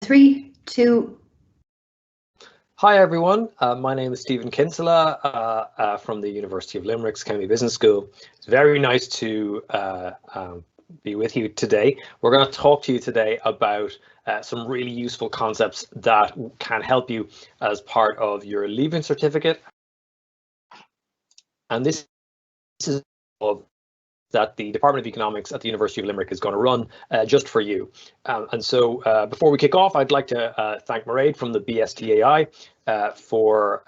3, 2. Hi everyone, my name is Stephen Kinsella from the University of Limerick's Kemmy Business School. It's very nice to be with you today. We're going to talk to you today about some really useful concepts that can help you as part of your Leaving Certificate. And this is that the Department of Economics at the University of Limerick is going to run just for you. And so before we kick off, I'd like to thank Mairead from the BSTAI for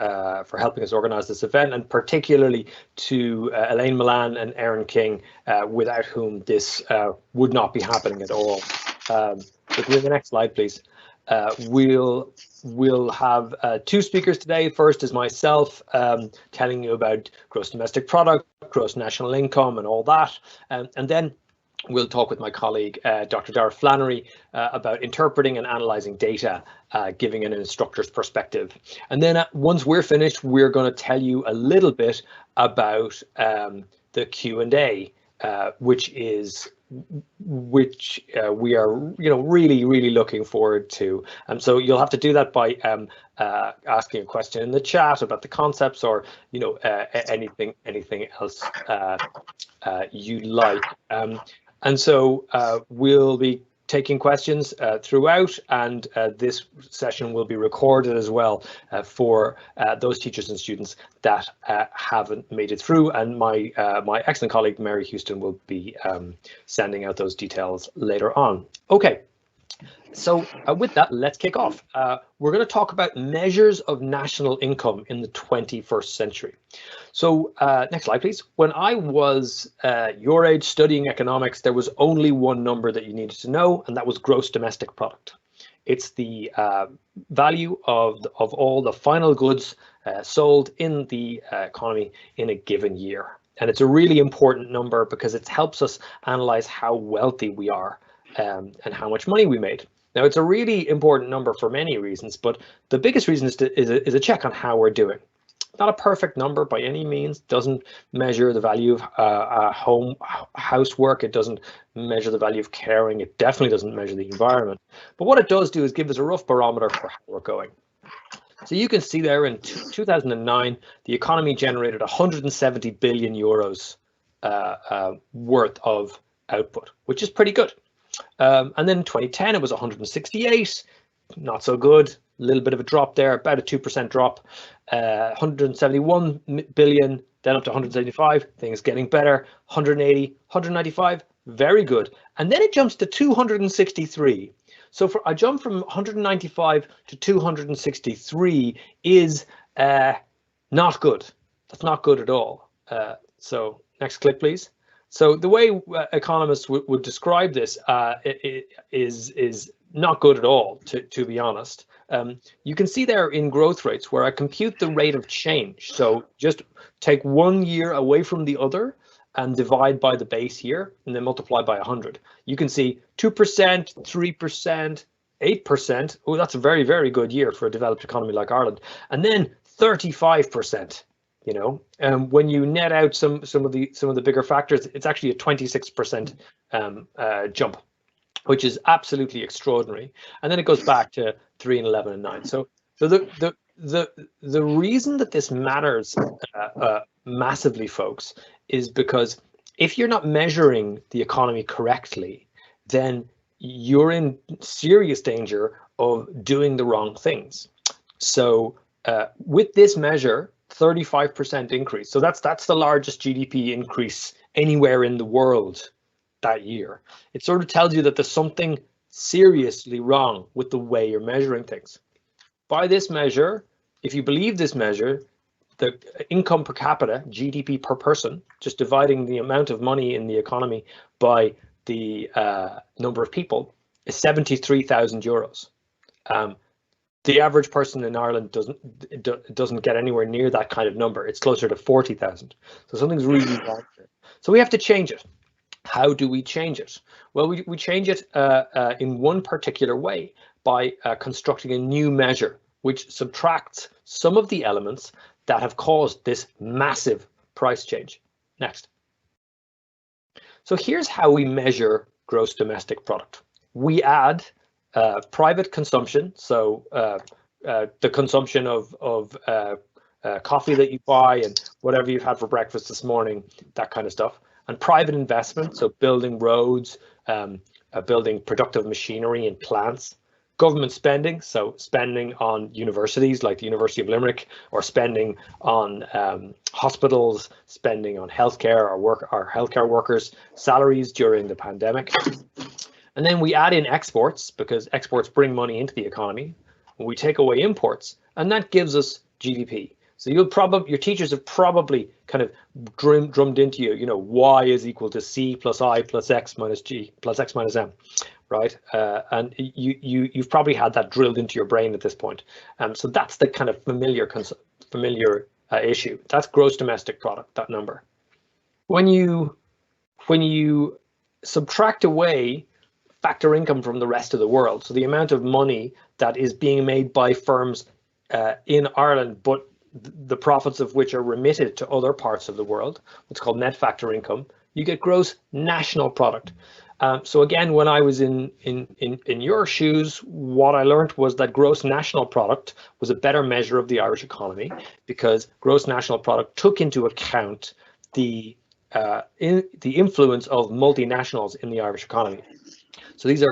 helping us organise this event, and particularly to Elaine Milan and Erin King, without whom this would not be happening at all. So the next slide, please. We'll have two speakers today. First is myself telling you about gross domestic product, gross national income and all that. And then we'll talk with my colleague, Dr. Darragh Flannery, about interpreting and analysing data, giving an instructor's perspective. And then once we're finished, we're going to tell you a little bit about the Q&A, which we are really looking forward to. And so you'll have to do that by asking a question in the chat about the concepts, or anything else you'd like. And so we'll be taking questions throughout, and this session will be recorded as well for those teachers and students that haven't made it through, and my excellent colleague Mary Houston will be sending out those details later on. Okay, so with that, let's kick off. We're going to talk about measures of national income in the 21st century. So next slide, please. When I was your age studying economics, there was only one number that you needed to know, and that was gross domestic product. It's the value of all the final goods sold in the economy in a given year. And it's a really important number because it helps us analyze how wealthy we are and how much money we made. Now, it's a really important number for many reasons, but the biggest reason is a check on how we're doing. Not a perfect number by any means, doesn't measure the value of housework, it doesn't measure the value of caring, it definitely doesn't measure the environment. But what it does do is give us a rough barometer for how we're going. So you can see there in 2009, the economy generated 170 billion euros worth of output, which is pretty good. And then in 2010, it was 168, not so good, a little bit of a drop there, about a 2% drop, 171 billion, then up to 175, things getting better, 180, 195, very good. And then it jumps to 263. So for a jump from 195 to 263 is not good. That's not good at all. So next click, please. So the way economists would describe this is not good at all, to be honest. You can see there in growth rates where I compute the rate of change. So just take 1 year away from the other and divide by the base year and then multiply by 100. You can see 2%, 3%, 8%. Oh, that's a very good year for a developed economy like Ireland. And then 35%. When you net out some of the bigger factors, it's actually a 26% jump, which is absolutely extraordinary. And then it goes back to 3 and 11 and 9. So the reason that this matters massively, folks, is because if you're not measuring the economy correctly, then you're in serious danger of doing the wrong things. So with this measure, 35% increase. So that's the largest GDP increase anywhere in the world that year. It sort of tells you that there's something seriously wrong with the way you're measuring things. By this measure, if you believe this measure, the income per capita, GDP per person, just dividing the amount of money in the economy by the number of people, is 73,000 euros. The average person in Ireland doesn't get anywhere near that kind of number. It's closer to 40,000. So something's really wrong here. So we have to change it. How do we change it? Well, we change it in one particular way by constructing a new measure which subtracts some of the elements that have caused this massive price change. Next. So here's how we measure gross domestic product. We add private consumption, so the consumption of coffee that you buy and whatever you've had for breakfast this morning, that kind of stuff. And private investment, so building roads, building productive machinery and plants. Government spending, so spending on universities like the University of Limerick, or spending on hospitals, spending on healthcare, our healthcare workers' salaries during the pandemic. And then we add in exports, because exports bring money into the economy. We take away imports, and that gives us GDP. So your teachers have probably kind of drummed into you, y is equal to c plus I plus x minus g plus x minus m, right? And you've probably had that drilled into your brain at this point. So that's the kind of familiar issue. That's gross domestic product, that number. When you subtract away factor income from the rest of the world, so the amount of money that is being made by firms in Ireland, but the profits of which are remitted to other parts of the world, what's called net factor income, you get gross national product. So again, when I was in your shoes, what I learned was that gross national product was a better measure of the Irish economy, because gross national product took into account the influence of multinationals in the Irish economy. So these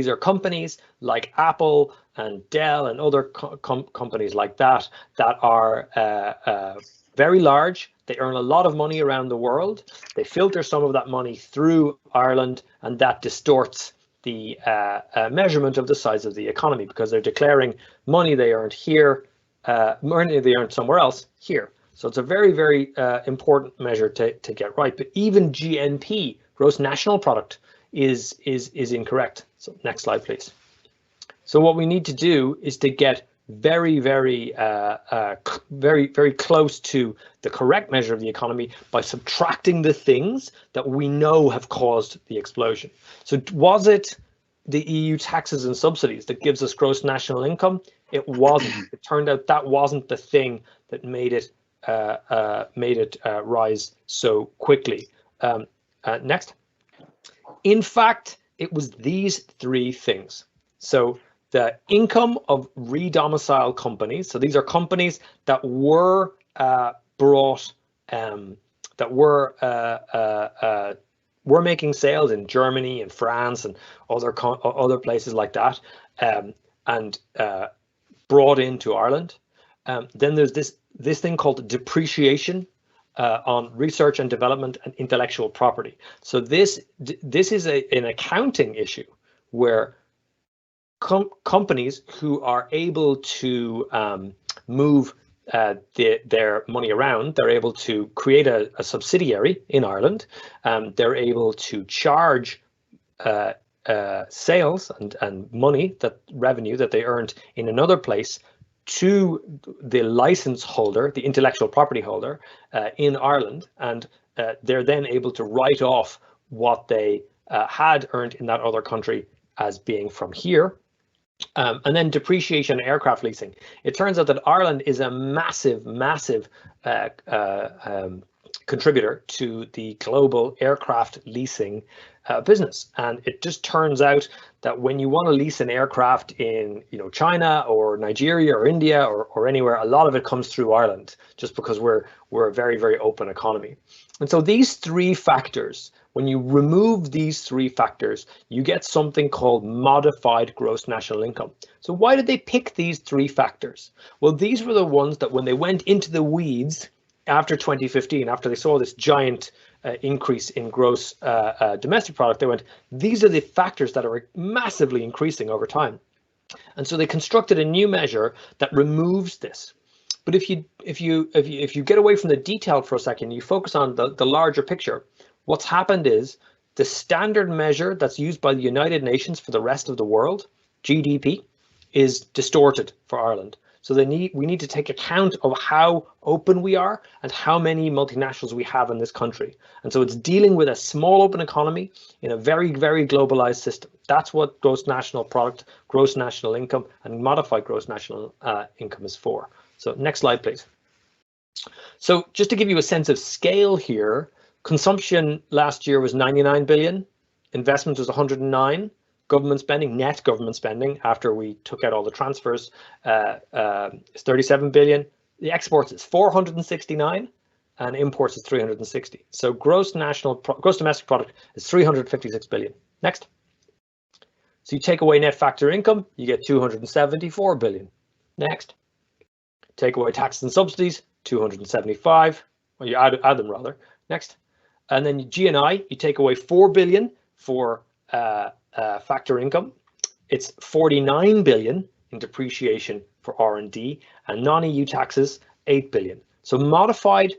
are companies like Apple and Dell and other companies like that are very large. They earn a lot of money around the world. They filter some of that money through Ireland, and that distorts the measurement of the size of the economy, because they're declaring money they earned here, money they earned somewhere else here. So it's a very, very important measure to get right. But even GNP, gross national product, is incorrect. So next slide, please. So what we need to do is to get very, very close to the correct measure of the economy by subtracting the things that we know have caused the explosion. So was it the EU taxes and subsidies that gives us gross national income? It wasn't. It turned out that wasn't the thing that made it rise so quickly. Next. In fact, it was these three things. So the income of redomicile companies. So these are companies that were brought, that were making sales in Germany and France and other places like that, and brought into Ireland. Then there's this thing called depreciation on research and development and intellectual property. So this is an accounting issue where companies who are able to move their money around, they're able to create a subsidiary in Ireland. They're able to charge sales and money, that revenue that they earned in another place, to the license holder, the intellectual property holder in Ireland, and they're then able to write off what they had earned in that other country as being from here. And then depreciation aircraft leasing. It turns out that Ireland is a massive contributor to the global aircraft leasing business. And it just turns out that when you want to lease an aircraft in China or Nigeria or India or anywhere, a lot of it comes through Ireland, just because we're a very, very open economy. And so these three factors, when you remove these three factors, you get something called modified gross national income. So why did they pick these three factors? Well, these were the ones that when they went into the weeds after 2015, after they saw this giant increase in gross domestic product, they went, these are the factors that are massively increasing over time. And so they constructed a new measure that removes this. But if you get away from the detail for a second, you focus on the larger picture, what's happened is the standard measure that's used by the United Nations for the rest of the world, GDP, is distorted for Ireland. So we need to take account of how open we are and how many multinationals we have in this country. And so it's dealing with a small open economy in a very, very globalized system. That's what gross national product, gross national income, and modified gross national income is for. So next slide, please. So just to give you a sense of scale here, consumption last year was 99 billion, investment was 109, government spending, net government spending, after we took out all the transfers, is 37 billion. The exports is 469, and imports is 360. So gross domestic product is 356 billion. Next. So you take away net factor income, you get 274 billion. Next. Take away taxes and subsidies, 275. Well, you add them rather. Next. And then G&I, you take away 4 billion for factor income. It's 49 billion in depreciation for R&D, and non-EU taxes 8 billion. So modified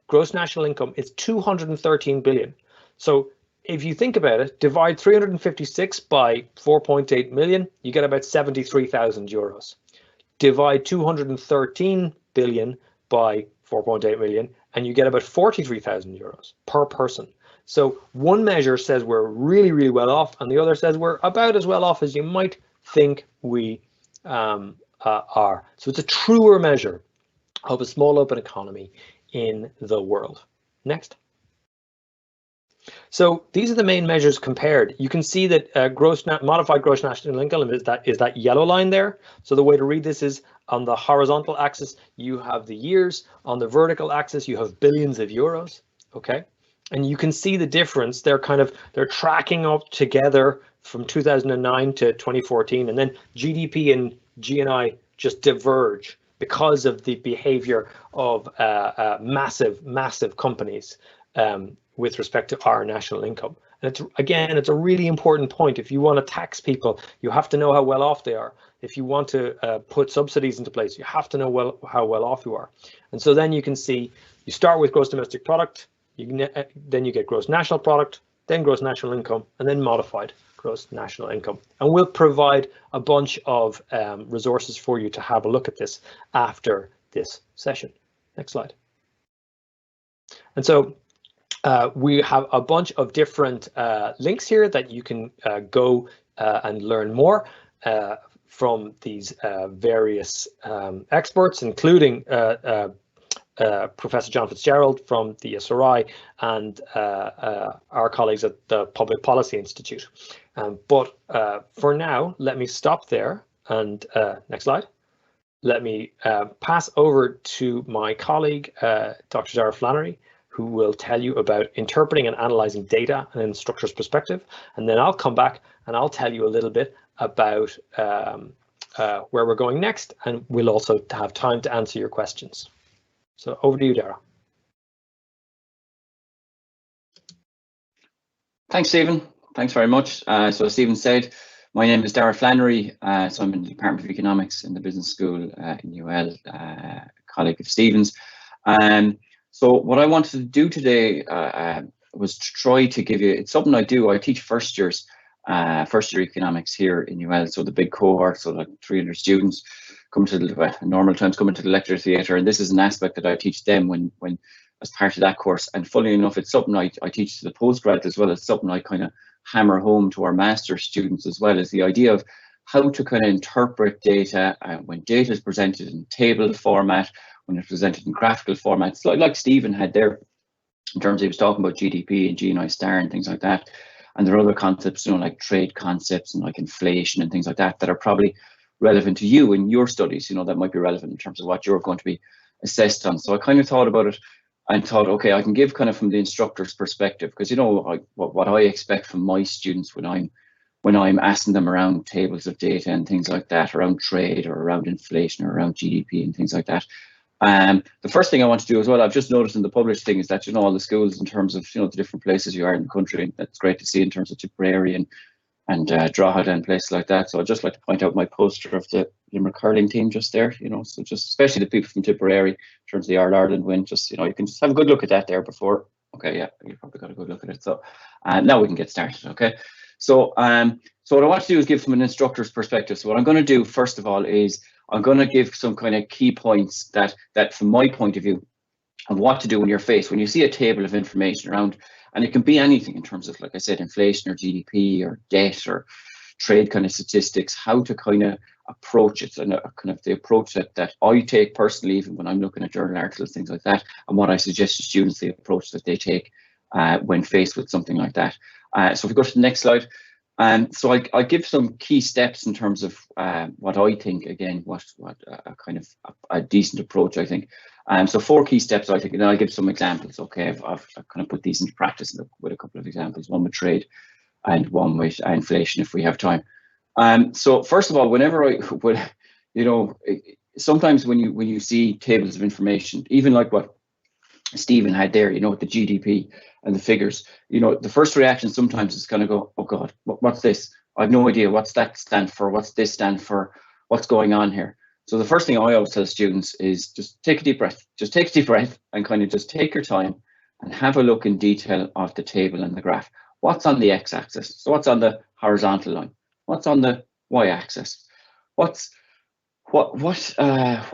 gross national income is 213 billion. So if you think about it, divide 356 by 4.8 million, you get about 73,000 euros. Divide 213 billion by 4.8 million, and you get about 43,000 euros per person. So one measure says we're really, really well off, and the other says we're about as well off as you might think we are. So it's a truer measure of a small open economy in the world. Next. So these are the main measures compared. You can see that modified gross national income is that yellow line there. So the way to read this is, on the horizontal axis you have the years, on the vertical axis you have billions of euros. Okay, and you can see the difference. They're tracking up together from 2009 to 2014, and then GDP and G&I just diverge because of the behavior of massive companies with respect to our national income. And it's a really important point. If you want to tax people, you have to know how well off they are. If you want to put subsidies into place, you have to know how well off you are. And so then you can see, you start with gross domestic product, then you get gross national product, then gross national income, and then modified gross national income. And we'll provide a bunch of resources for you to have a look at this after this session. Next slide. And so we have a bunch of different links here that you can go and learn more from these various experts, including Professor John Fitzgerald from the SRI and our colleagues at the Public Policy Institute. But for now, let me stop there, and next slide. Let me pass over to my colleague, Dr. Darragh Flannery, who will tell you about interpreting and analysing data in a structure's perspective. And then I'll come back and I'll tell you a little bit about where we're going next, and we'll also have time to answer your questions. So over to you, Darragh. Thanks, Stephen. Thanks very much. So as Stephen said, my name is Darragh Flannery. So I'm in the Department of Economics in the Business School in UL, colleague of Stephen's. So what I wanted to do today was to try to give you, it's something I do. I teach first year economics here in UL. So the big cohort, so like 300 students come to the normal times, come into the lecture theatre, and this is an aspect that I teach them when as part of that course. And funnily enough, it's something I teach to the postgrad as well. It's something I kind of hammer home to our master's students as well, is the idea of how to kind of interpret data when data is presented in table format, when it's presented in graphical formats, like Stephen had there, in terms of he was talking about GDP and G&I star and things like that. And there are other concepts, like trade concepts and like inflation and things like that, that are probably relevant to you in your studies, that might be relevant in terms of what you're going to be assessed on. So I kind of thought about it and thought, okay, I can give kind of from the instructor's perspective, because what I expect from my students when I'm asking them around tables of data and things like that, around trade or around inflation or around GDP and things like that. The first thing I want to do as well, I've just noticed in the published thing, is that all the schools in terms of the different places you are in the country, and that's great to see in terms of Tipperary and Drogheda and places like that. So I'd just like to point out my poster of the Limerick hurling team just there, so just especially the people from Tipperary in terms of the Ireland win, just you can just have a good look at that there before. Okay, yeah, you probably got a good look at it. So now we can get started. Okay, so so what I want to do is give from an instructor's perspective. So what I'm going to do first of all is I'm going to give some kind of key points that from my point of view of what to do when you see a table of information around, and it can be anything in terms of, like I said, inflation or GDP or debt or trade kind of statistics, how to kind of approach it, and kind of the approach that I take personally, even when I'm looking at journal articles, things like that, and what I suggest to students, the approach that they take when faced with something like that. So if we go to the next slide, So I give some key steps in terms of what I think, again, what a kind of a decent approach, I think. So 4 key steps, I think, and I'll give some examples, okay? I've kind of put these into practice with a couple of examples, one with trade and one with inflation, if we have time. So first of all, whenever I would, sometimes when you see tables of information, even like what Stephen had there, with the GDP and the figures, the first reaction sometimes is kind of go, oh God, what's this? I have no idea. What's that stand for? What's this stand for? What's going on here? So the first thing I always tell students is just take a deep breath. Just take a deep breath and kind of just take your time and have a look in detail of the table and the graph. What's on the x-axis? So what's on the horizontal line? What's on the y-axis? What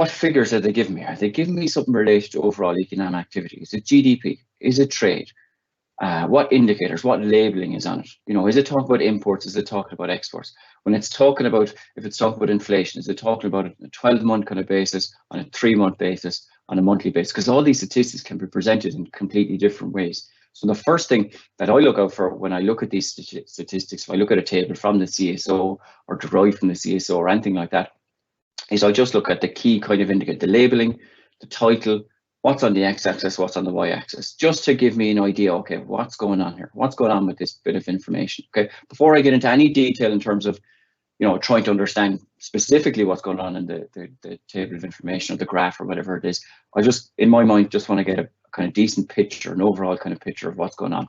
figures are they giving me? Are they giving me something related to overall economic activity? Is it GDP? Is it trade? What indicators? What labeling is on it? Is it talking about imports? Is it talking about exports? When it's talking about, if it's talking about inflation, is it talking about it on a 12-month kind of basis, on a 3-month basis, on a monthly basis? Because all these statistics can be presented in completely different ways. So the first thing that I look out for when I look at these statistics, if I look at a table from the CSO or derived from the CSO or anything like that, is I just look at the key kind of indicator, the labeling, the title, what's on the x-axis, what's on the y-axis, just to give me an idea, okay, what's going on here? What's going on with this bit of information, okay? Before I get into any detail in terms of, trying to understand specifically what's going on in the table of information or the graph or whatever it is, I just, in my mind, just want to get a kind of decent picture, an overall kind of picture of what's going on.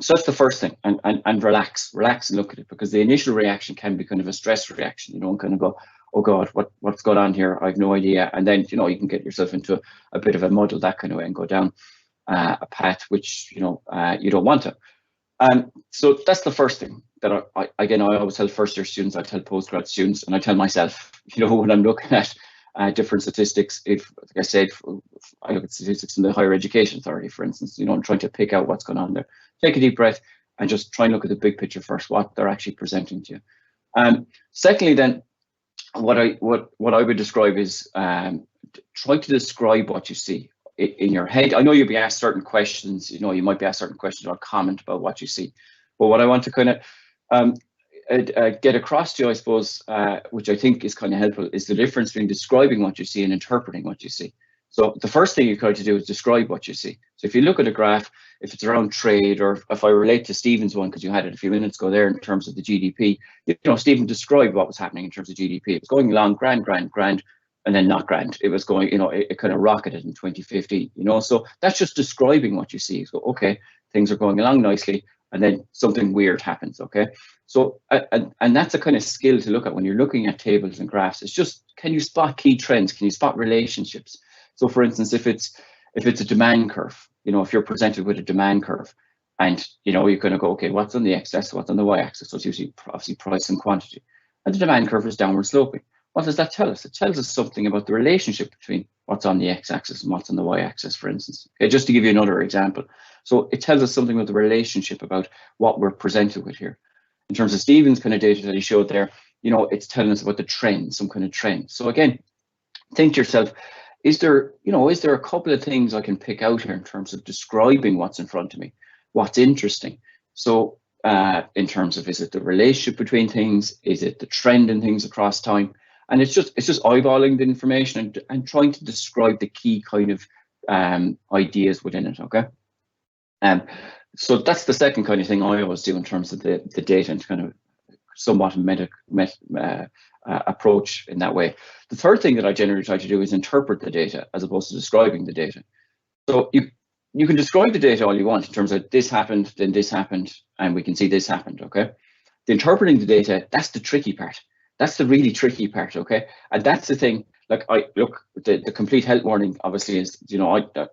So that's the first thing, and relax and look at it, because the initial reaction can be kind of a stress reaction, and kind of go, oh God, what's going on here? I have no idea. And then, you can get yourself into a bit of a muddle that kind of way and go down a path which, you don't want to. So that's the first thing that I always tell first year students, I tell postgrad students, and I tell myself, when I'm looking at different statistics, like I said, I look at statistics in the Higher Education Authority, for instance, I'm trying to pick out what's going on there. Take a deep breath and just try and look at the big picture first, what they're actually presenting to you. Secondly, then, what I would describe is try to describe what you see in your head. I know you'll be asked certain questions, you might be asked certain questions or comment about what you see, but what I want to kind of get across to you, I suppose, which I think is kind of helpful, is the difference between describing what you see and interpreting what you see. So the first thing you try to do is describe what you see. So if you look at a graph, if it's around trade, or if I relate to Stephen's one, because you had it a few minutes ago there in terms of the GDP, Stephen described what was happening in terms of GDP. It was going along grand, and then not grand. It was going, it kind of rocketed in 2015, so that's just describing what you see. So, okay, things are going along nicely, and then something weird happens, okay? So, and that's a kind of skill to look at when you're looking at tables and graphs. It's just, can you spot key trends? Can you spot relationships? So for instance, if it's a demand curve, if you're presented with a demand curve, and you're going to go, okay, what's on the x-axis, what's on the y-axis? So it's usually obviously price and quantity, and the demand curve is downward sloping. What does that tell us? It tells us something about the relationship between what's on the x-axis and what's on the y-axis, for instance. Okay, just to give you another example. So it tells us something about the relationship about what we're presented with here. In terms of Stephen's kind of data that he showed there, it's telling us about the trend, some kind of trend. So again, think to yourself, is there a couple of things I can pick out here in terms of describing what's in front of me, what's interesting? So in terms of, is it the relationship between things? Is it the trend in things across time? And it's just eyeballing the information and trying to describe the key kind of ideas within it, okay? So that's the second kind of thing I always do in terms of the data, and kind of somewhat approach in that way. The third thing that I generally try to do is interpret the data as opposed to describing the data. So you can describe the data all you want in terms of this happened, then this happened, and we can see this happened, okay? The interpreting the data, that's the tricky part. That's the really tricky part, okay? And that's the thing, like the complete health warning obviously is,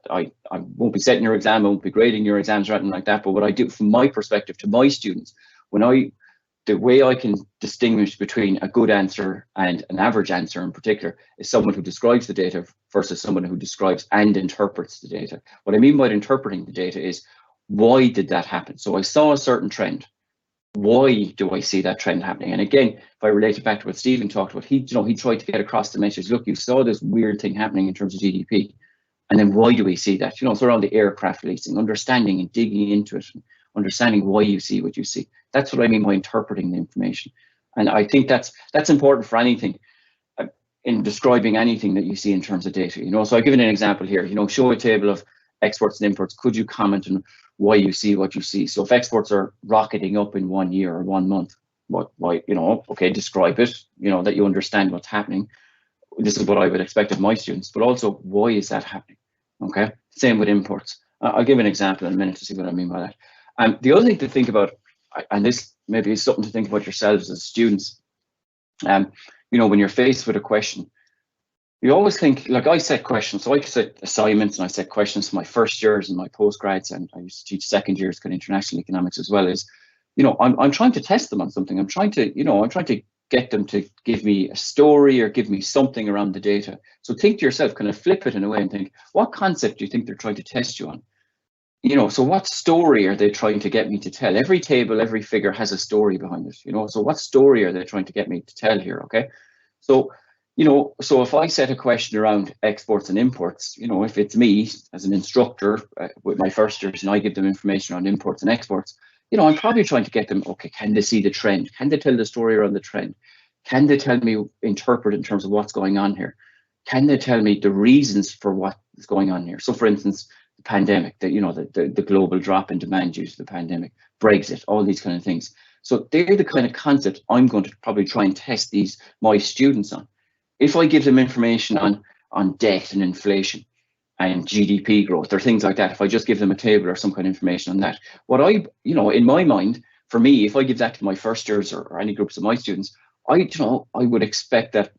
I won't be setting your exam, I won't be grading your exams or anything like that, but what I do from my perspective to my students, the way I can distinguish between a good answer and an average answer in particular is someone who describes the data versus someone who describes and interprets the data. What I mean by interpreting the data is, why did that happen? So I saw a certain trend. Why do I see that trend happening? And again, if I relate it back to what Stephen talked about, he tried to get across the message, look, you saw this weird thing happening in terms of GDP. And then why do we see that? So around the aircraft leasing, understanding and digging into it, and understanding why you see what you see. That's what I mean by interpreting the information. And I think that's important for anything, in describing anything that you see in terms of data. So I've given an example here. Show a table of exports and imports. Could you comment on why you see what you see? So if exports are rocketing up in 1 year or 1 month, why? Okay, describe it. That you understand what's happening. This is what I would expect of my students. But also, why is that happening? Okay. Same with imports. I'll give an example in a minute to see what I mean by that. The other thing to think about, and this maybe is something to think about yourselves as students. When you're faced with a question, you always think, like I set questions. So I set assignments and I set questions for my first years and my postgrads, and I used to teach second years kind of international economics as well. I'm trying to test them on something. I'm trying to get them to give me a story or give me something around the data. So think to yourself, kind of flip it in a way and think, what concept do you think they're trying to test you on? So what story are they trying to get me to tell? Every table, every figure has a story behind it, so what story are they trying to get me to tell here? Okay. So, so if I set a question around exports and imports, if it's me as an instructor with my first years and I give them information around imports and exports, I'm probably trying to get them, okay, can they see the trend? Can they tell the story around the trend? Can they tell me, interpret in terms of what's going on here? Can they tell me the reasons for what is going on here? So for instance, the pandemic, the global drop in demand due to the pandemic, Brexit, all these kind of things. So they're the kind of concept I'm going to probably try and test my students on. If I give them information on debt and inflation and GDP growth or things like that, if I just give them a table or some kind of information on that, in my mind, for me, if I give that to my first years or any groups of my students, I would expect that,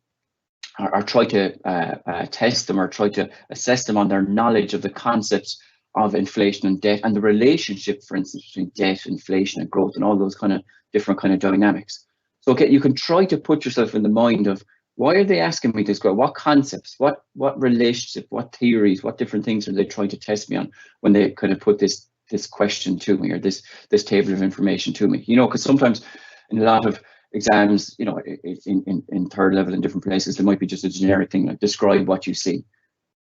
or try to test them or try to assess them on their knowledge of the concepts of inflation and debt and the relationship, for instance, between debt, inflation and growth and all those kind of different kind of dynamics. So okay, you can try to put yourself in the mind of, why are they asking me this? What concepts, what relationship, what theories, what different things are they trying to test me on when they kind of put this question to me or this table of information to me? Because sometimes in a lot of exams, in third level in different places, there might be just a generic thing like describe what you see.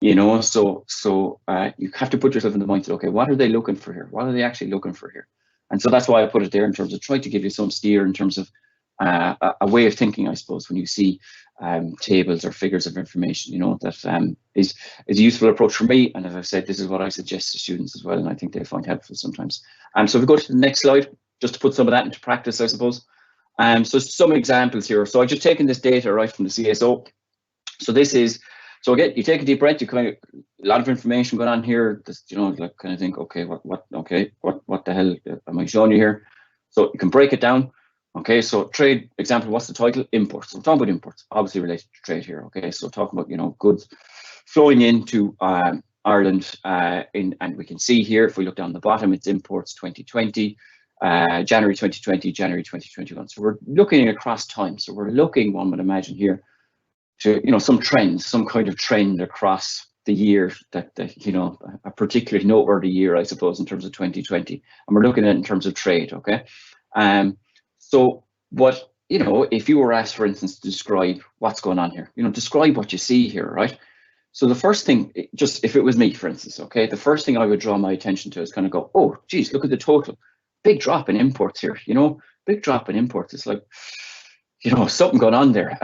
So you have to put yourself in the mindset, okay, what are they looking for here? What are they actually looking for here? And so that's why I put it there in terms of trying to give you some steer in terms of a way of thinking, I suppose, when you see tables or figures of information, that is a useful approach for me. And as I said, this is what I suggest to students as well, and I think they find helpful sometimes. So if we go to the next slide, just to put some of that into practice, I suppose. So some examples here. So I've just taken this data right from the CSO. So again, you take a deep breath, you kind of, a lot of information going on here, like kind of think, okay, what the hell am I showing you here? So you can break it down. Okay, so trade example, what's the title? Imports. So we're talking about imports, obviously related to trade here. Okay, so talking about, goods flowing into Ireland, and we can see here, if we look down the bottom, it's imports 2020, January 2020, January 2021. So we're looking across time. So we're looking, one would imagine here, to some trends, some kind of trend across the year that a particularly noteworthy year, I suppose, in terms of 2020, and we're looking at it in terms of trade. Okay, so what if you were asked, for instance, to describe what's going on here, describe what you see here, right? So the first thing, just if it was me, for instance, okay, the first thing I would draw my attention to is kind of go, oh, geez, look at the total, big drop in imports here, big drop in imports. It's like, something going on there.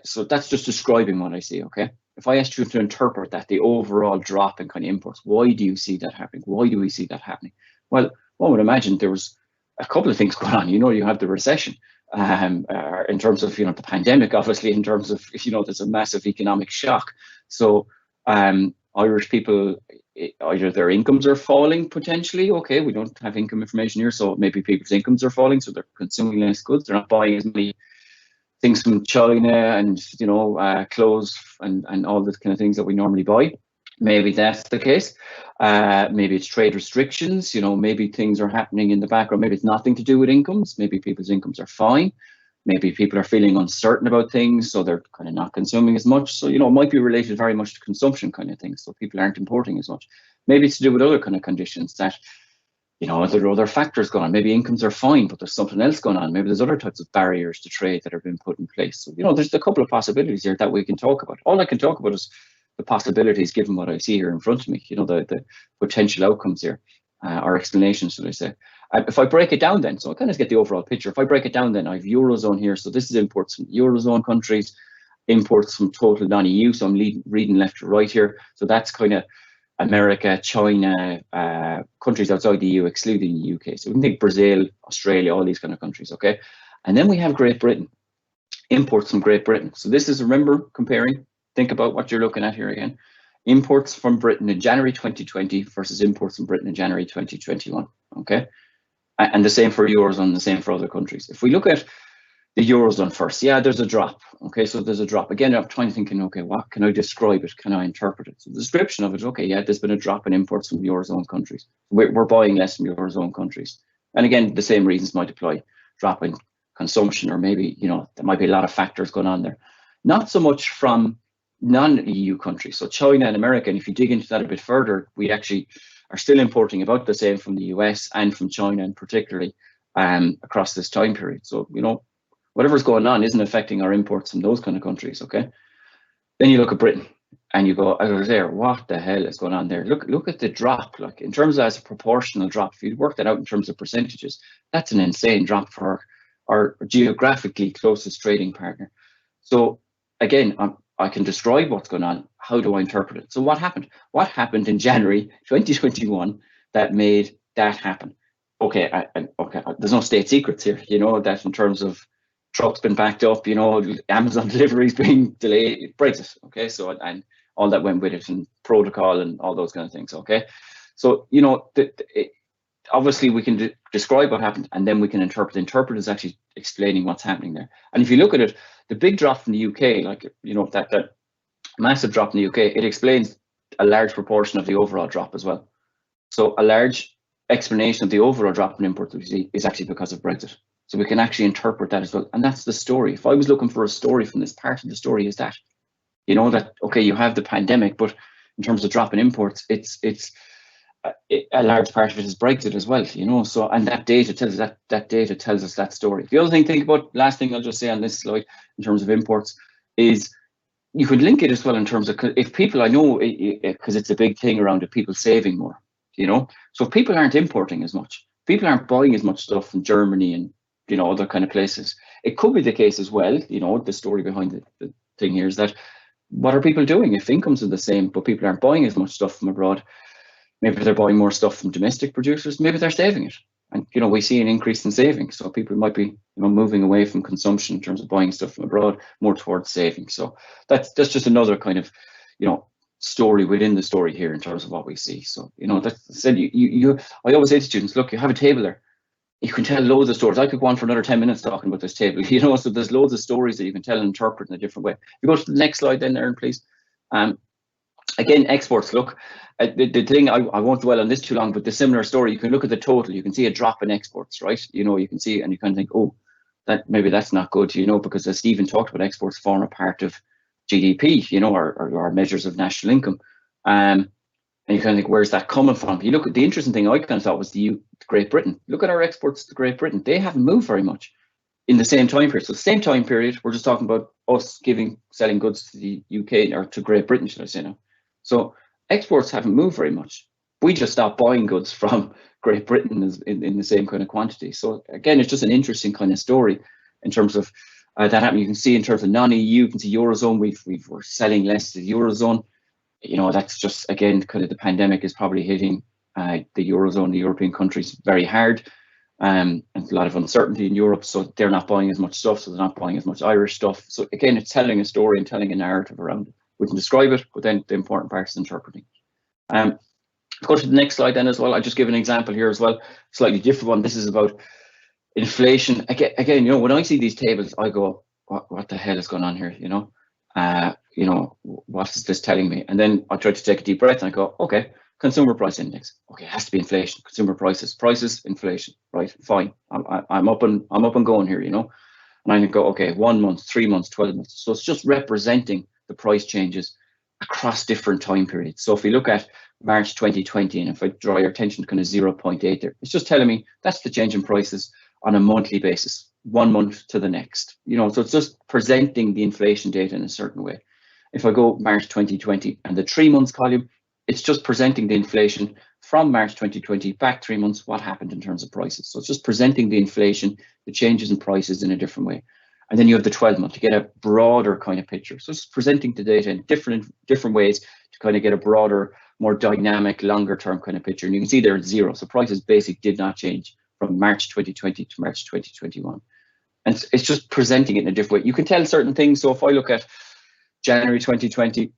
So that's just describing what I see, okay? If I asked you to interpret that, the overall drop in kind of imports, why do you see that happening? Why do we see that happening? Well, one would imagine there was a couple of things going on. You have the recession, in terms of, the pandemic, obviously, in terms of, there's a massive economic shock. So Irish people, either their incomes are falling potentially. Okay, we don't have income information here, so maybe people's incomes are falling, so they're consuming less goods. They're not buying as many things from China and clothes and all the kind of things that we normally buy. Maybe that's the case. Maybe it's trade restrictions. Maybe things are happening in the background. Maybe it's nothing to do with incomes. Maybe people's incomes are fine. Maybe people are feeling uncertain about things, so they're kind of not consuming as much. So, it might be related very much to consumption kind of things. So people aren't importing as much. Maybe it's to do with other kind of conditions that, there are other factors going on. Maybe incomes are fine, but there's something else going on. Maybe there's other types of barriers to trade that have been put in place. So, there's a couple of possibilities here that we can talk about. All I can talk about is the possibilities given what I see here in front of me, the potential outcomes here, or explanations, should I say. If I break it down then, so I kind of get the overall picture. If I break it down then, I have Eurozone here. So this is imports from Eurozone countries, imports from total non-EU. So I'm reading left to right here. So that's kind of America, China, countries outside the EU, excluding the UK. So we can think Brazil, Australia, all these kind of countries, okay? And then we have Great Britain, imports from Great Britain. So this is, remember, comparing, think about what you're looking at here again. Imports from Britain in January 2020 versus imports from Britain in January 2021, okay? And the same for Eurozone, the same for other countries. If we look at the Eurozone first, yeah, there's a drop. Okay, so there's a drop. Again, I'm trying to think, okay, what can I describe it? Can I interpret it? So the description of it, okay, yeah, there's been a drop in imports from Eurozone countries. We're buying less from Eurozone countries. And again, the same reasons might apply. Drop in consumption, or maybe, you know, there might be a lot of factors going on there. Not so much from non-EU countries. So China and America, and if you dig into that a bit further, we actually are still importing about the same from the US and from China, and particularly across this time period. So, you know, whatever's going on isn't affecting our imports from those kind of countries, okay? Then you look at Britain and you go, oh, there, what the hell is going on there? Look at the drop, like in terms of as a proportional drop, if you work that out in terms of percentages, that's an insane drop for our geographically closest trading partner. So again, I can describe what's going on. How do I interpret it? So what happened? What happened in January 2021 that made that happen? Okay, okay, there's no state secrets here, you know, that in terms of trucks been backed up, you know, Amazon deliveries being delayed, Brexit, okay, so, and all that went with it, and protocol and all those kind of things, okay? So, you know, obviously we can describe what happened, and then we can interpret. Interpret is actually explaining what's happening there. And if you look at it, the big drop from the UK, like, you know, that massive drop in the UK, it explains a large proportion of the overall drop as well. So a large explanation of the overall drop in imports we see is actually because of Brexit. So we can actually interpret that as well. And that's the story. If I was looking for a story from this, part of the story is that, you know, that, okay, you have the pandemic, but in terms of drop in imports, it's a large part of it is Brexit as well, you know. So, and that data tells us that data tells us that story. The other thing, think about, last thing I'll just say on this slide in terms of imports is you could link it as well in terms of, if people, I know, because it's a big thing around it, people saving more, you know. So if people aren't importing as much, people aren't buying as much stuff from Germany and, you know, other kind of places. It could be the case as well, you know, the story behind the thing here is that what are people doing if incomes are the same, but people aren't buying as much stuff from abroad? Maybe they're buying more stuff from domestic producers, maybe they're saving it. And, you know, we see an increase in savings. So people might be, you know, moving away from consumption in terms of buying stuff from abroad, more towards saving. So that's just another kind of, you know, story within the story here in terms of what we see. So, you know, that said, I always say to students, look, you have a table there. You can tell loads of stories. I could go on for another 10 minutes talking about this table, you know, so there's loads of stories that you can tell and interpret in a different way. If you go to the next slide then, Erin, please. Again, exports, look, the thing, I won't dwell on this too long, but the similar story, you can look at the total, you can see a drop in exports, right? You know, you can see, and you kind of think, oh, that maybe that's not good, you know, because as Stephen talked about, exports form a part of GDP, you know, or measures of national income. And you kind of think, where's that coming from? You look at the interesting thing I kind of thought was Great Britain. Look at our exports to Great Britain. They haven't moved very much in the same time period. So the same time period, we're just talking about us selling goods to the UK, or to Great Britain, should I say now. So exports haven't moved very much. We just stopped buying goods from Great Britain in the same kind of quantity. So again, it's just an interesting kind of story in terms of that happening. You can see in terms of non-EU, you can see Eurozone, we're selling less to the Eurozone. You know, that's just, again, kind of the pandemic is probably hitting the Eurozone, the European countries very hard. And a lot of uncertainty in Europe, so they're not buying as much stuff, so they're not buying as much Irish stuff. So again, it's telling a story and telling a narrative around it. We can describe it, but then the important part is interpreting. Go to the next slide then as well. I'll just give an example here as well, slightly different one. This is about inflation. Again, you know, when I see these tables, I go, what the hell is going on here, you know? You know, what is this telling me? And then I try to take a deep breath and I go, okay, consumer price index. Okay, it has to be inflation, consumer prices, inflation, right? Fine. I'm up and going here, you know? And I can go, okay, 1 month, 3 months, 12 months. So it's just representing the price changes across different time periods. So if we look at March 2020, and if I draw your attention to kind of 0.8 there, it's just telling me that's the change in prices on a monthly basis, 1 month to the next. You know, so it's just presenting the inflation data in a certain way. If I go March 2020 and the 3 months column, it's just presenting the inflation from March 2020 back 3 months, what happened in terms of prices. So it's just presenting the inflation, the changes in prices in a different way. And then you have the 12-month to get a broader kind of picture. So it's presenting the data in different ways to kind of get a broader, more dynamic, longer term kind of picture. And you can see there it's zero. So prices basically did not change from March 2020 to March 2021. And it's just presenting it in a different way. You can tell certain things. So if I look at January 2020,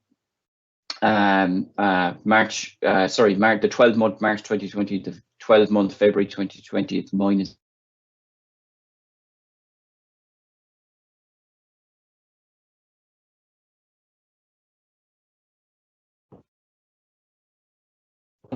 the 12-month March 2020, the 12-month February 2020, it's minus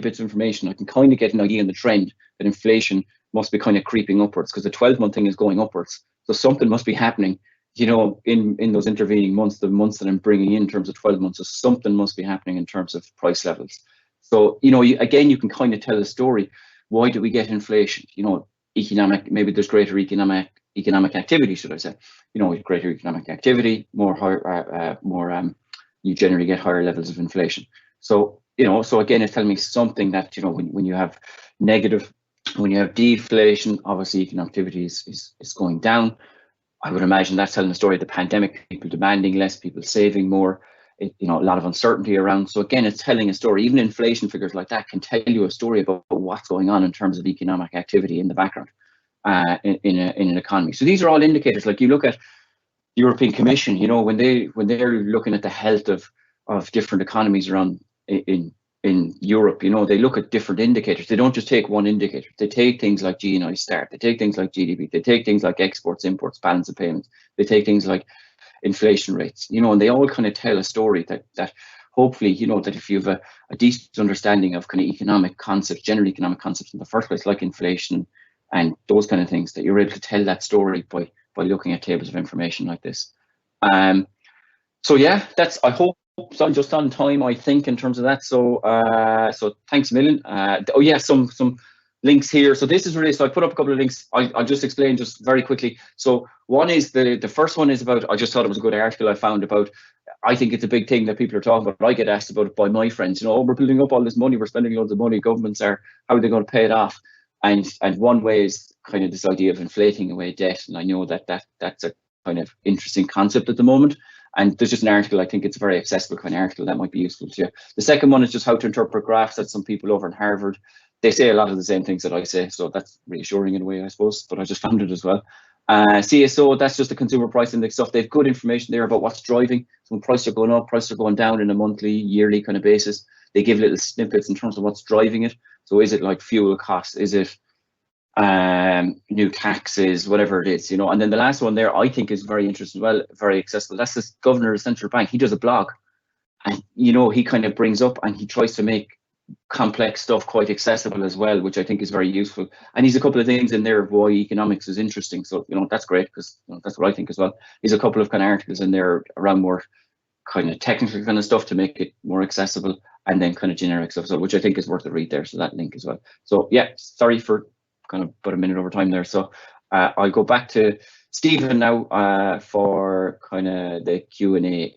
bits of information. I can kind of get an idea in the trend that inflation must be kind of creeping upwards, because the 12-month thing is going upwards. So something must be happening, you know, in those intervening months, the months that I'm bringing in terms of 12 months. So something must be happening in terms of price levels. So, you know, again, you can kind of tell the story. Why do we get inflation? You know, maybe there's greater economic activity, should I say? You know, with greater economic activity, you generally get higher levels of inflation. So, you know, so again, it's telling me something that, you know, when you have deflation, obviously economic activity is going down. I would imagine that's telling the story of the pandemic, people demanding less, people saving more, you know, a lot of uncertainty around. So again, it's telling a story. Even inflation figures like that can tell you a story about what's going on in terms of economic activity in the background in an economy. So these are all indicators. Like you look at the European Commission, you know, when they're looking at the health of different economies around in Europe, you know, they look at different indicators. They don't just take one indicator. They take things like GNI start. They take things like GDP. They take things like exports, imports, balance of payments. They take things like inflation rates, you know, and they all kind of tell a story that hopefully, you know, that if you have a decent understanding of kind of economic concepts, general economic concepts in the first place, like inflation and those kind of things, that you're able to tell that story by looking at tables of information like this. So yeah, I hope so. I'm just on time, I think, in terms of that. So so thanks a million. Oh yeah, some links here. So this is really, so I put up a couple of links. I'll just explain just very quickly. So one is the first one is about, I just thought it was a good article I found about, I think it's a big thing that people are talking about. I get asked about it by my friends, you know, oh, we're building up all this money, we're spending loads of money, governments are, how are they going to pay it off? And one way is kind of this idea of inflating away debt. And I know that's a kind of interesting concept at the moment. And there's just an article, I think it's a very accessible kind of article that might be useful to you. The second one is just how to interpret graphs. That some people over in Harvard, they say a lot of the same things that I say. So that's reassuring in a way, I suppose, but I just found it as well. CSO, that's just the consumer price index stuff. They've good information there about what's driving. So when prices are going up, prices are going down in a monthly, yearly kind of basis. They give little snippets in terms of what's driving it. So is it like fuel costs? Is it new taxes, whatever it is, you know? And then the last one there, I think is very interesting as well, very accessible. That's the governor of the central bank. He does a blog, and, you know, he kind of brings up and he tries to make complex stuff quite accessible as well, which I think is very useful. And he's a couple of things in there of why economics is interesting. So, you know, that's great, because, you know, that's what I think as well. He's a couple of kind of articles in there around more kind of technical kind of stuff to make it more accessible, and then kind of generic stuff, so which I think is worth a read there. So that link as well. So yeah, sorry for kind of about a minute over time there. So I'll go back to Stephen now for kind of the Q&A.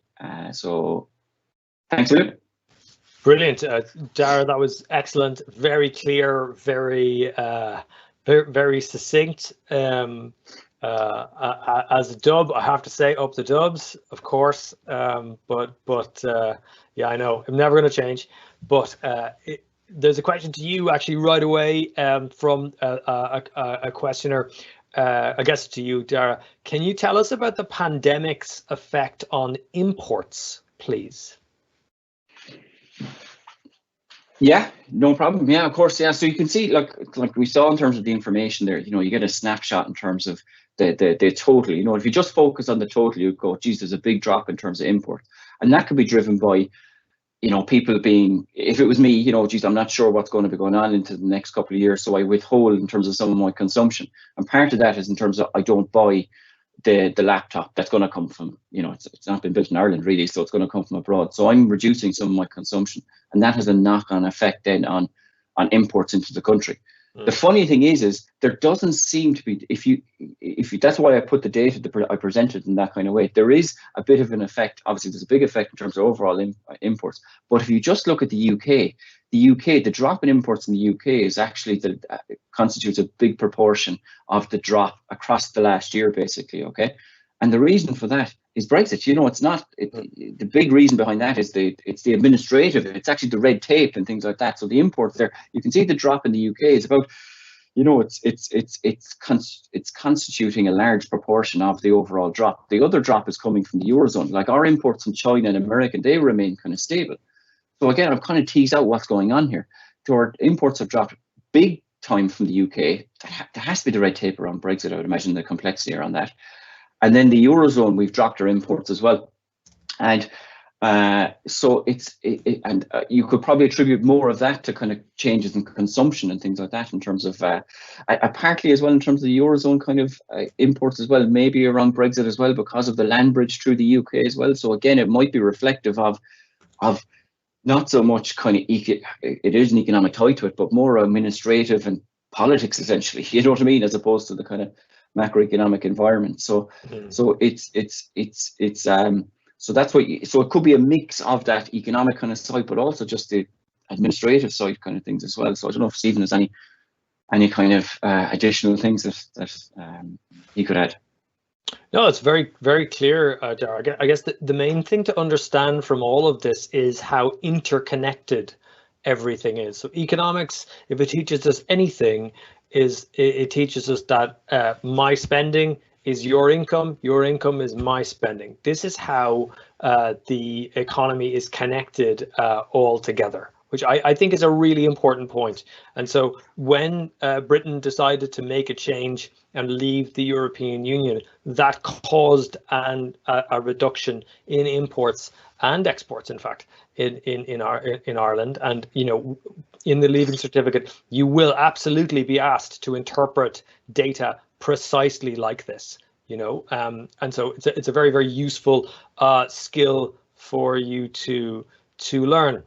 So thanks, Luke. Brilliant, Darragh, that was excellent, very clear, very succinct. As a dub, I have to say, up the dubs, of course. But yeah, I know I'm never going to change. But there's a question to you actually right away from a questioner. I guess to you, Darragh. Can you tell us about the pandemic's effect on imports, please? Yeah, no problem. Yeah, of course. Yeah, so you can see, like we saw in terms of the information there, you know, you get a snapshot in terms of the total. You know, if you just focus on the total, you go, geez, there's a big drop in terms of imports, and that could be driven by, you know, people being, if it was me, you know, geez, I'm not sure what's going to be going on into the next couple of years, so I withhold in terms of some of my consumption. And part of that is in terms of I don't buy the laptop that's going to come from, you know, it's not been built in Ireland really, so it's going to come from abroad. So I'm reducing some of my consumption, and that has a knock-on effect then on imports into the country. The funny thing is there doesn't seem to be, if you that's why I put the data that I presented in that kind of way. There is a bit of an effect. Obviously, there's a big effect in terms of overall imports. But if you just look at the UK, the drop in imports in the UK is actually constitutes a big proportion of the drop across the last year, basically. Okay, and the reason for that is Brexit. It's not the big reason behind that is it's the administrative. It's actually the red tape and things like that. So the imports there, you can see the drop in the UK is about, it's constituting a large proportion of the overall drop. The other drop is coming from the Eurozone. Like our imports from China and America, they remain kind of stable. So again, I've kind of teased out what's going on here. So our imports have dropped big time from the UK. There has to be the red tape around Brexit, I would imagine, the complexity around that. And then the Eurozone, we've dropped our imports as well. And so you could probably attribute more of that to kind of changes in consumption and things like that in terms of, partly as well in terms of the Eurozone kind of imports as well, maybe around Brexit as well because of the land bridge through the UK as well. So again, it might be reflective of not so much kind of, it is an economic tie to it, but more administrative and politics essentially, you know what I mean, as opposed to the kind of macroeconomic environment. So so that's what so it could be a mix of that economic kind of side, but also just the administrative side kind of things as well. So I don't know if Stephen has any kind of additional things that he could add. No, it's very, very clear, Darragh. I guess the main thing to understand from all of this is how interconnected everything is. So economics, if it teaches us anything, it teaches us that my spending is your income is my spending. This is how the economy is connected all together, which I think is a really important point. And so when Britain decided to make a change and leave the European Union, that caused a reduction in imports and exports, in fact, in Ireland. And in the leaving certificate, you will absolutely be asked to interpret data precisely like this. And so it's a very, very useful skill for you to learn.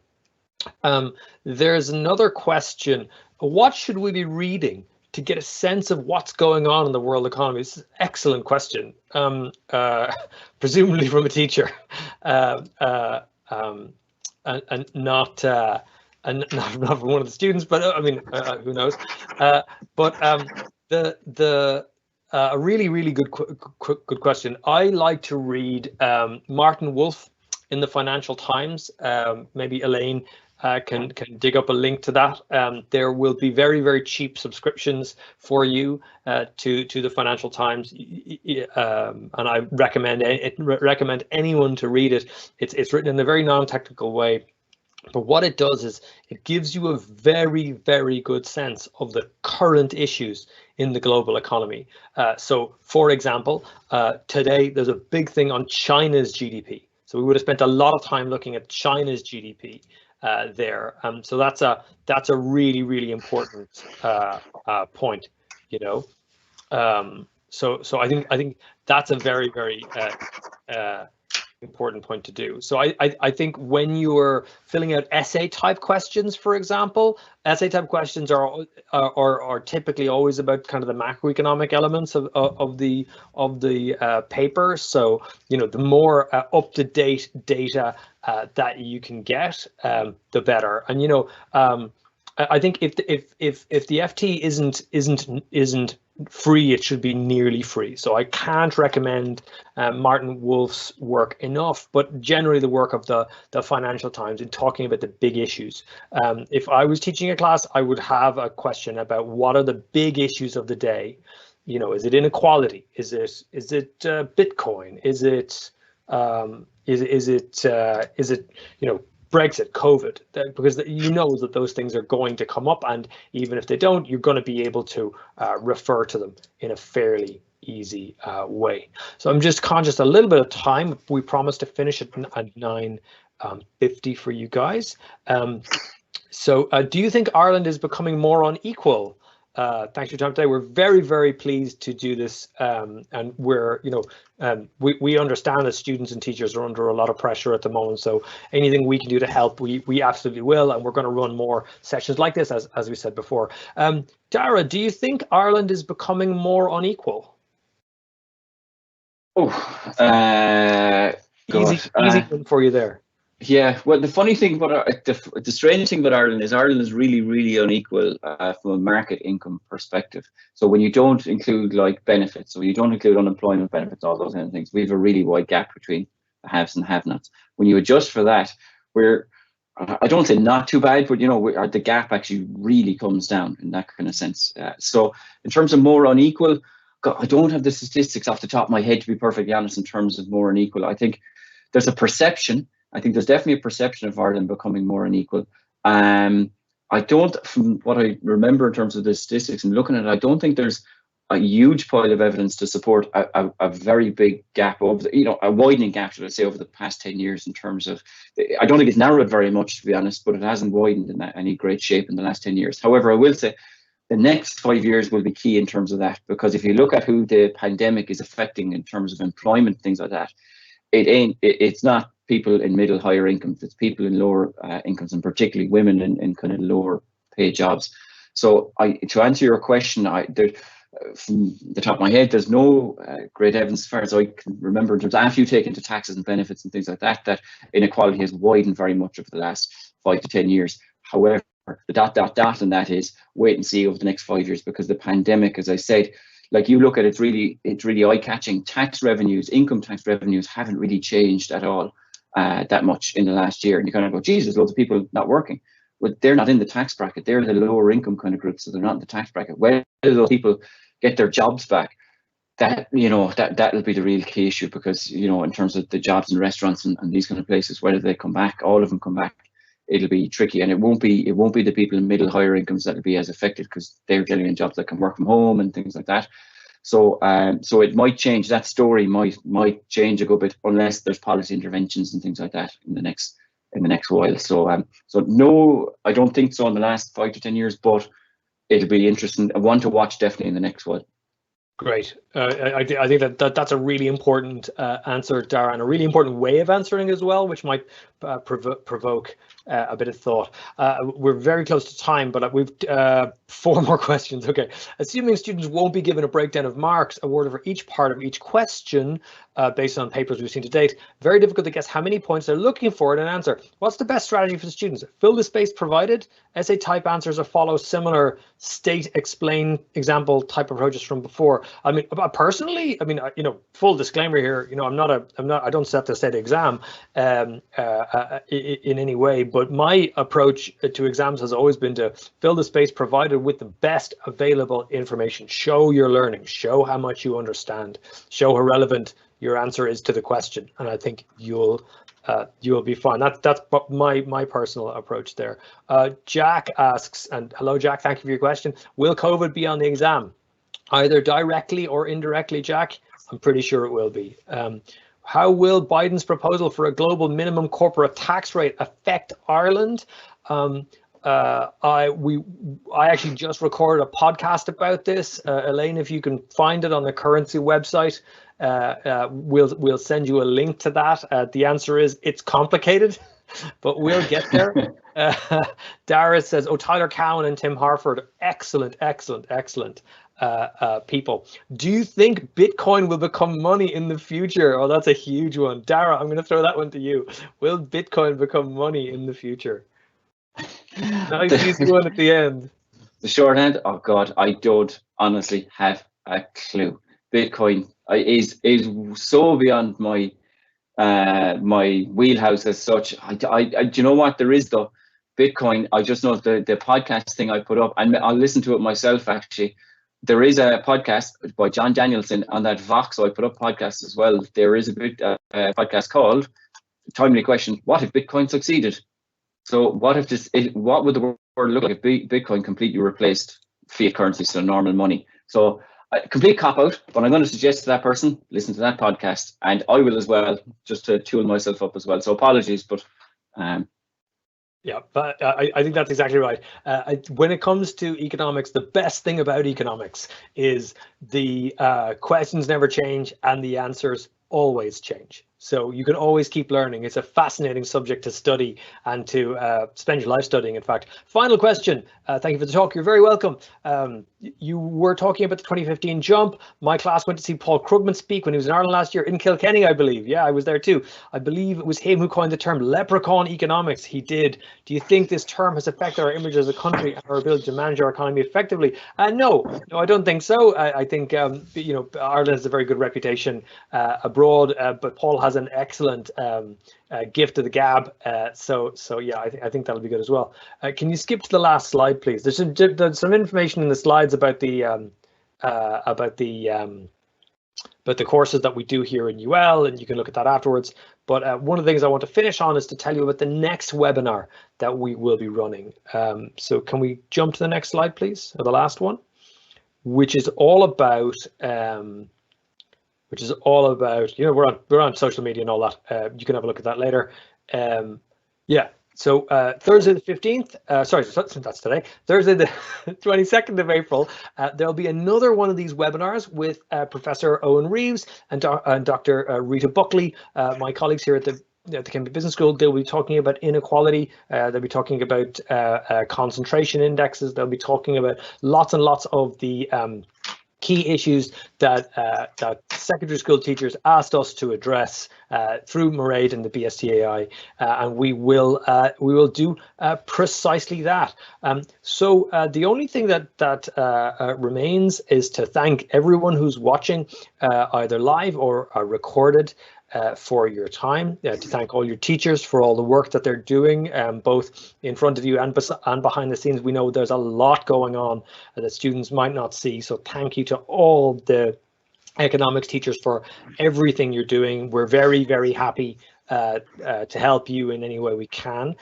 There's another question. What should we be reading to get a sense of what's going on in the world economy? This is an excellent question, presumably from a teacher, and not from one of the students, but I mean, who knows? A really, really good question. I like to read Martin Wolf in the Financial Times. Maybe Elaine can dig up a link to that. There will be very, very cheap subscriptions for you to the Financial Times, and I recommend anyone to read it. It's written in a very non-technical way, but what it does is it gives you a very, very good sense of the current issues in the global economy. So, for example, today there's a big thing on China's GDP. So we would have spent a lot of time looking at China's GDP there. So that's a really, really important point. So I think that's a very, very important point to do. So I think when you're filling out essay type questions, for example, essay type questions are typically always about kind of the macroeconomic elements of the paper. So the more up to date data that you can get, the better. And I think if the FT isn't free, it should be nearly free. So I can't recommend Martin Wolf's work enough, but generally the work of the Financial Times in talking about the big issues. If I was teaching a class, I would have a question about what are the big issues of the day. Is it inequality? Is it Bitcoin? Is it Brexit, COVID, because that those things are going to come up, and even if they don't, you're going to be able to refer to them in a fairly easy way. So I'm just conscious a little bit of time. We promised to finish at 9:50 for you guys. So do you think Ireland is becoming more unequal Thanks for your time today. We're very, very pleased to do this, and we're, we understand that students and teachers are under a lot of pressure at the moment. So anything we can do to help, we absolutely will, and we're going to run more sessions like this, as we said before. Darragh, do you think Ireland is becoming more unequal? Easy one for you there. Yeah, well, the funny thing about the strange thing about Ireland is really, really unequal from a market income perspective. So when you don't include like benefits, so you don't include unemployment benefits, all those kind of things, we have a really wide gap between the haves and have-nots. When you adjust for that, I don't say not too bad, but the gap actually really comes down in that kind of sense. So in terms of more unequal, God, I don't have the statistics off the top of my head, to be perfectly honest, in terms of more unequal. I think there's a perception. I think there's definitely a perception of Ireland becoming more unequal. I don't, from what I remember in terms of the statistics and looking at it, I don't think there's a huge pile of evidence to support a very big gap over a widening gap, should I say, over the past 10 years in terms of, I don't think it's narrowed very much, to be honest, but it hasn't widened in any great shape in the last 10 years. However, I will say the next 5 years will be key in terms of that, because if you look at who the pandemic is affecting in terms of employment, things like that, it's not people in middle, higher incomes, it's people in lower incomes, and particularly women in kind of lower paid jobs. So to answer your question, from the top of my head, there's no great evidence, as far as I can remember, in terms of after you take into taxes and benefits and things like that, that inequality has widened very much over the last 5 to 10 years. However, the and that is wait and see over the next 5 years, because the pandemic, as I said, like you look at it's really eye-catching. Tax revenues, income tax revenues haven't really changed at all that much in the last year. And you kind of go, geez, there's loads of people not working. But they're not in the tax bracket. They're the lower income kind of group, so they're not in the tax bracket. Whether those people get their jobs back, that'll be the real key issue, because in terms of the jobs in restaurants and these kind of places, whether they come back, all of them come back, it'll be tricky, and it won't be the people in middle, higher incomes that'll be as affected, because they're getting in jobs that can work from home and things like that. So it might change. That story might change a good bit, unless there's policy interventions and things like that in the next while. So no, I don't think so in the last 5 to 10 years, but it'll be interesting. I want to watch definitely in the next while. Great. I think that's a really important answer, Darragh, and a really important way of answering as well, which might provoke a bit of thought. We're very close to time, but we've 4 more questions. Okay. Assuming students won't be given a breakdown of marks awarded for each part of each question based on papers we've seen to date, very difficult to guess how many points they're looking for in an answer. What's the best strategy for the students? Fill the space provided, essay type answers, or follow similar state explain example type approaches from before? I mean, personally, full disclaimer here, I don't set the state exam in any way, but my approach to exams has always been to fill the space provided with the best available information. Show your learning, show how much you understand, show how relevant your answer is to the question, and I think you'll be fine. That's my personal approach there. Jack asks, and hello Jack, thank you for your question. Will COVID be on the exam, either directly or indirectly? Jack, I'm pretty sure it will be. How will Biden's proposal for a global minimum corporate tax rate affect Ireland? I actually just recorded a podcast about this. Elaine, if you can find it on the Currency website, we'll send you a link to that. The answer is it's complicated, but we'll get there. Darragh says, Tyler Cowan and Tim Harford, excellent people. Do you think Bitcoin will become money in the future? Oh, that's a huge one. Darragh, I'm going to throw that one to you. Will Bitcoin become money in the future? Nice easy one at the end. The short end, oh God, I don't honestly have a clue. Bitcoin is so beyond my my wheelhouse as such. Do you know what there is though? Bitcoin, I just know the podcast thing I put up, and I'll listen to it myself actually. There is a podcast by John Danielson on that Vox, so I put up podcasts as well. There is a podcast called Timely Question, What if Bitcoin succeeded? So what would the world look like if Bitcoin completely replaced fiat currency, so normal money? So complete cop-out, but I'm going to suggest to that person, listen to that podcast, and I will as well, just to tool myself up as well. So apologies, but Yeah, but I think that's exactly right. When it comes to economics, the best thing about economics is the questions never change and the answers always change. So you can always keep learning. It's a fascinating subject to study and to spend your life studying, in fact. Final question. Thank you for the talk. You're very welcome. You were talking about the 2015 jump. My class went to see Paul Krugman speak when he was in Ireland last year in Kilkenny, I believe. Yeah, I was there too. I believe it was him who coined the term leprechaun economics. He did. Do you think this term has affected our image as a country and our ability to manage our economy effectively? No, I don't think so. I think Ireland has a very good reputation abroad, but Paul has an excellent gift of the gab. So yeah, I think that'll be good as well. Can you skip to the last slide, please? There's some information in the slides about the courses that we do here in UL, and you can look at that afterwards. But one of the things I want to finish on is to tell you about the next webinar that we will be running. So can we jump to the next slide, please, or the last one, which is all about we're on social media and all that. You can have a look at that later. Yeah. So Thursday the 15th, sorry, that's today, Thursday the 22nd of April, there'll be another one of these webinars with Professor Eoin Reeves and Dr. Rita Buckley, my colleagues here at the Kemmy Business School. They'll be talking about inequality. They'll be talking about concentration indexes. They'll be talking about lots and lots of the key issues that secondary school teachers asked us to address through Mairead and the BSTAI, and we will do precisely that. So the only thing that remains is to thank everyone who's watching, either live or recorded, for your time, to thank all your teachers for all the work that they're doing, both in front of you and behind the scenes. We know there's a lot going on that students might not see, so thank you to all the economics teachers for everything you're doing. We're very, very happy to help you in any way we can.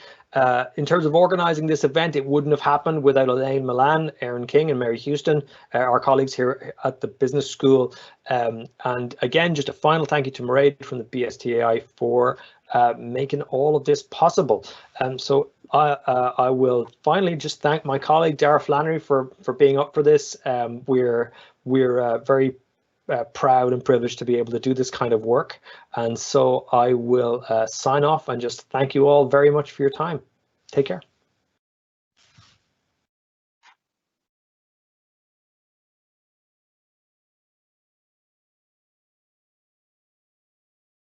In terms of organising this event, it wouldn't have happened without Elaine Milan, Erin King and Mary Houston, our colleagues here at the business school. And again, just a final thank you to Mairead from the BSTAI for making all of this possible. So I will finally just thank my colleague Darragh Flannery for being up for this. We're very proud and privileged to be able to do this kind of work. And so I will sign off and just thank you all very much for your time. Take care.